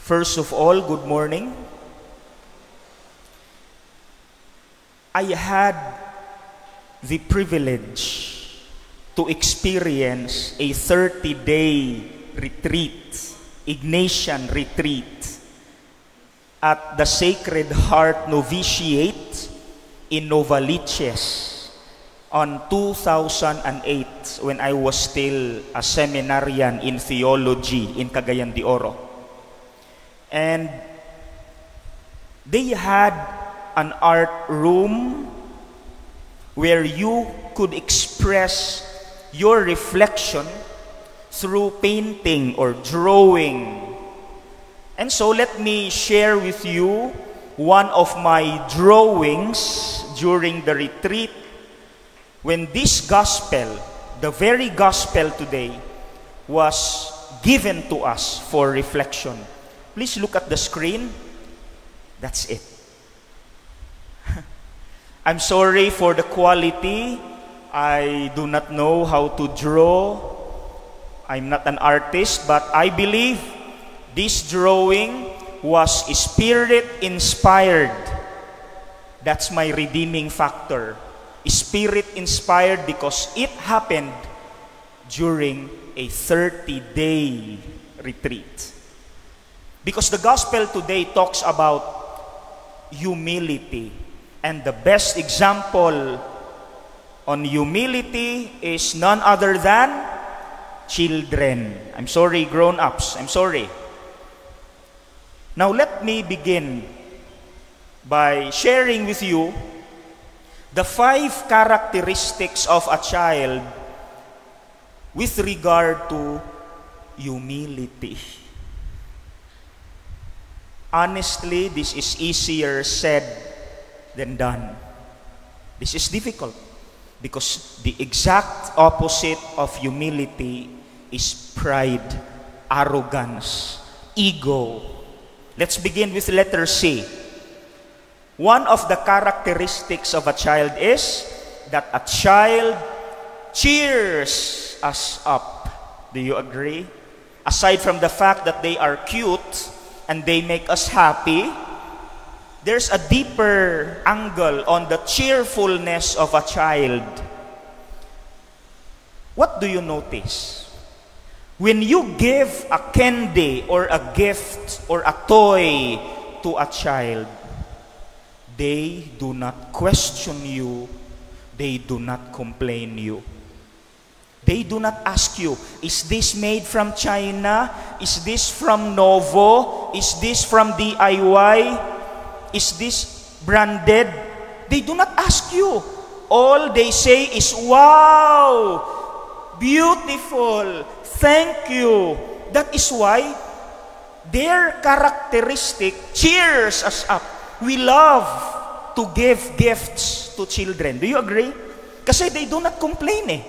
First of all, good morning. I had the privilege to experience a 30-day retreat, Ignatian retreat, at the Sacred Heart Novitiate in Novaliches on 2008 when I was still a seminarian in theology in Cagayan de Oro. And they had an art room where you could express your reflection through painting or drawing. And so let me share with you one of my drawings during the retreat when this gospel, the very gospel today, was given to us for reflection. Please look at the screen. That's it. I'm sorry for the quality. I do not know how to draw. I'm not an artist, but I believe this drawing was Spirit-inspired. That's my redeeming factor. Spirit-inspired because it happened during a 30-day retreat. Because the gospel today talks about humility. And the best example on humility is none other than children. I'm sorry, grown-ups. I'm sorry. Now let me begin by sharing with you the 5 characteristics of a child with regard to humility. Honestly, this is easier said than done. This is difficult because the exact opposite of humility is pride, arrogance, ego. Let's begin with letter C. One of the characteristics of a child is that a child cheers us up. Do you agree? Aside from the fact that they are cute and they make us happy, there's a deeper angle on the cheerfulness of a child. What do you notice? When you give a candy or a gift or a toy to a child, they do not question you. They do not complain you. They do not ask you, is this made from China? Is this from Novo? Is this from DIY? Is this branded? They do not ask you. All they say is, wow, beautiful, thank you. That is why their characteristic cheers us up. We love to give gifts to children. Do you agree? Kasi they do not complain eh.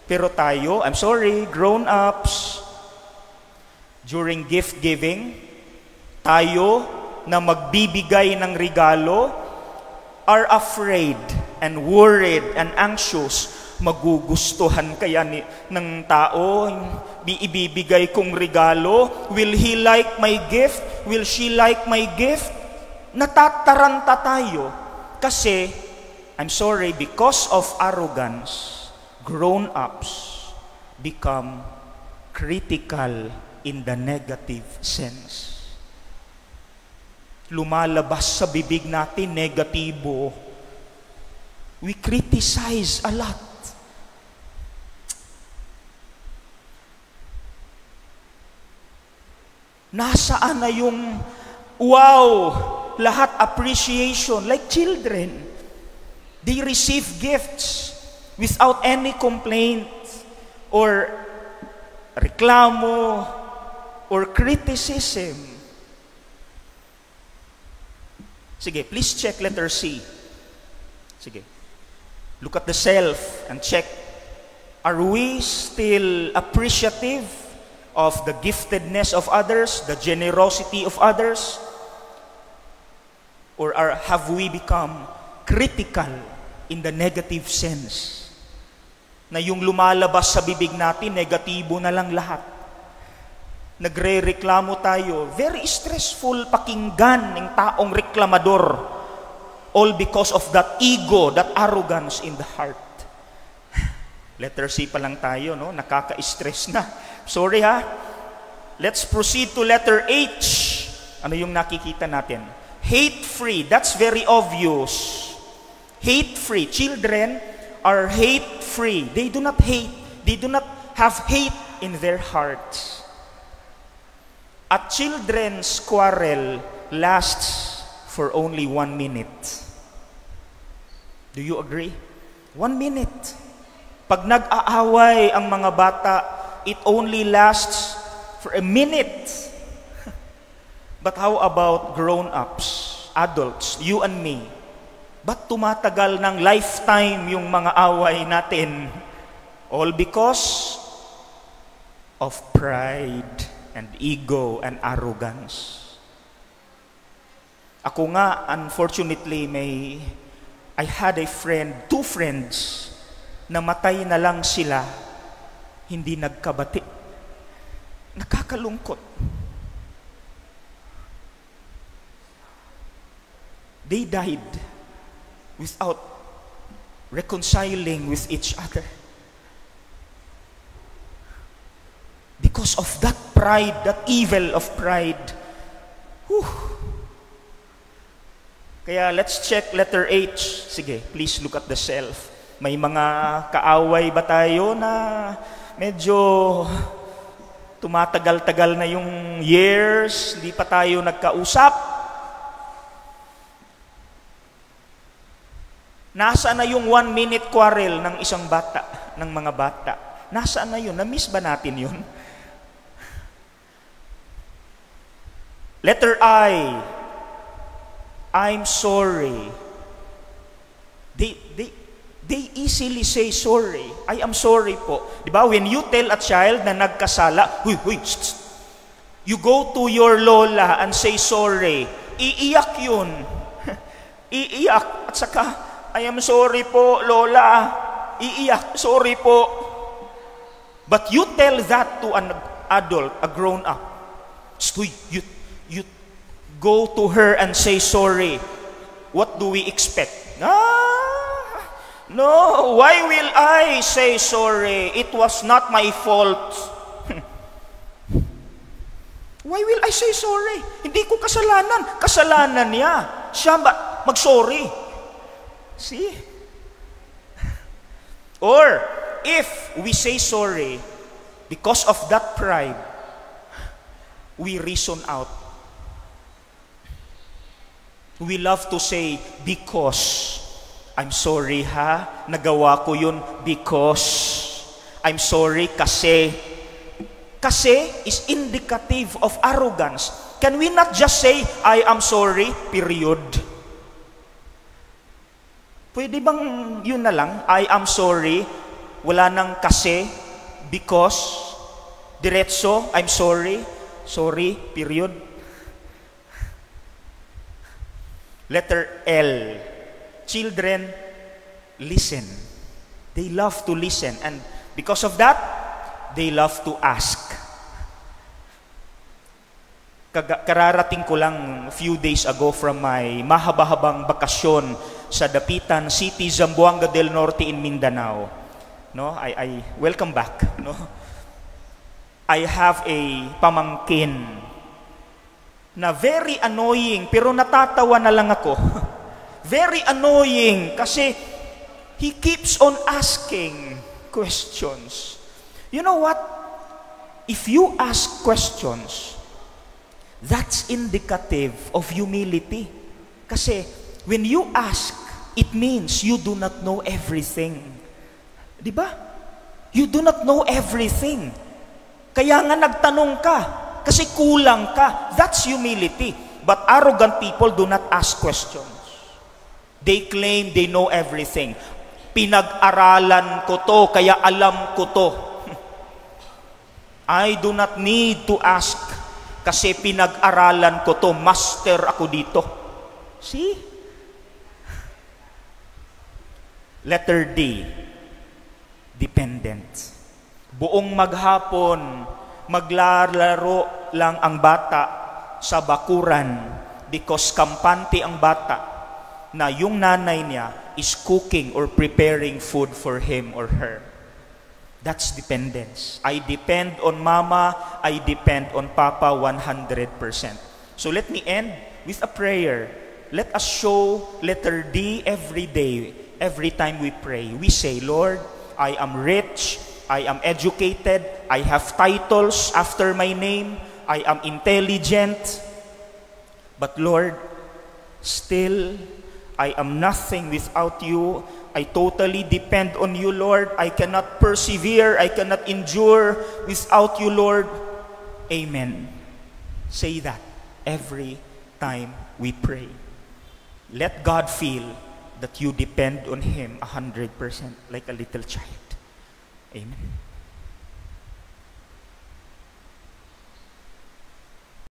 Pero tayo, I'm sorry, grown-ups, during gift giving, tayo na magbibigay ng regalo are afraid and worried and anxious. Magugustuhan kaya ng tao ibibigay kong regalo? Will he like my gift? Will she like my gift? Natataranta tayo kasi, I'm sorry, because of arrogance, grown-ups become critical in the negative sense. Lumalabas sa bibig natin, negatibo. We criticize a lot. Nasaan na yung wow, lahat appreciation, like children. They receive gifts without any complaint or reklamo or criticism. Sige, please check letter C. Sige. Look at the self and check. Are we still appreciative of the giftedness of others, the generosity of others? Or have we become critical in the negative sense? Na yung lumalabas sa bibig natin, negatibo na lang lahat. Nagre-reklamo tayo. Very stressful pakinggan ng taong reklamador. All because of that ego, that arrogance in the heart. Letter C pa lang tayo, no? Nakaka-stress na. Sorry ha. Let's proceed to letter H. Ano yung nakikita natin? Hate-free. That's very obvious. Hate-free. Children are hate-free. They do not hate. They do not have hate in their hearts. A children's quarrel lasts for only 1 minute. Do you agree? 1 minute. Pag nag-aaway ang mga bata, it only lasts for a minute. But how about grown-ups, adults, you and me? Ba't tumatagal ng lifetime yung mga away natin? All because of pride and ego and arrogance. Ako nga, unfortunately, I had a friend, 2 friends, namatay na lang sila, hindi nagkabati. Nakakalungkot. They died without reconciling with each other. Because of that pride, that evil of pride. Whew. Kaya let's check letter H. Sige, please look at the shelf. May mga kaaway ba tayo na medyo tumatagal-tagal na yung years, hindi pa tayo nagkausap? Nasaan na yung 1-minute quarrel ng isang bata, ng mga bata? Nasaan na yun? Na-miss ba natin yun? Letter I. I'm sorry. They easily say sorry. I am sorry po. Di ba? When you tell a child na nagkasala, huy, you go to your lola and say sorry. Iiyak yun. Iiyak. At saka, I am sorry po, lola. Iiyak. Sorry po. But you tell that to an adult, a grown-up. You go to her and say sorry. What do we expect? No, why will I say sorry? It was not my fault. Why will I say sorry? Hindi ko kasalanan. Kasalanan niya. Siya mag-sorry. See? Or, if we say sorry, because of that pride, we reason out. We love to say, because I'm sorry ha, nagawa ko yun because. I'm sorry kasi. Kasi is indicative of arrogance. Can we not just say, I am sorry, period? Pwede bang yun na lang, I am sorry, wala nang kasi, because, diretso, I'm sorry, period? Letter L. Children, listen. They love to listen. And because of that, they love to ask. Kararating ko lang few days ago from my mahaba-habang bakasyon sa Dapitan City, Zamboanga del Norte in Mindanao. No, I welcome back. No, I have a pamangkin na very annoying, pero natatawa na lang ako. Very annoying kasi he keeps on asking questions. You know what? If you ask questions, that's indicative of humility. Kasi when you ask, it means you do not know everything. Di ba? You do not know everything. Kaya nga nagtanong ka, kasi kulang ka. That's humility. But arrogant people do not ask questions. They claim they know everything. Pinag-aralan ko to, kaya alam ko to. I do not need to ask kasi pinag-aralan ko to, master ako dito. See? Letter D. Dependent. Buong maghapon, maglalaro lang ang bata sa bakuran because kampante ang bata na yung nanay niya is cooking or preparing food for him or her. That's dependence. I depend on mama, I depend on papa 100%. So let me end with a prayer. Let us show letter D every day. Every time we pray, we say, Lord, I am rich, I am educated, I have titles after my name, I am intelligent, but Lord, still, I am nothing without you. I totally depend on you, Lord. I cannot persevere, I cannot endure without you, Lord. Amen. Say that every time we pray. Let God feel that you depend on Him 100% like a little child. Amen.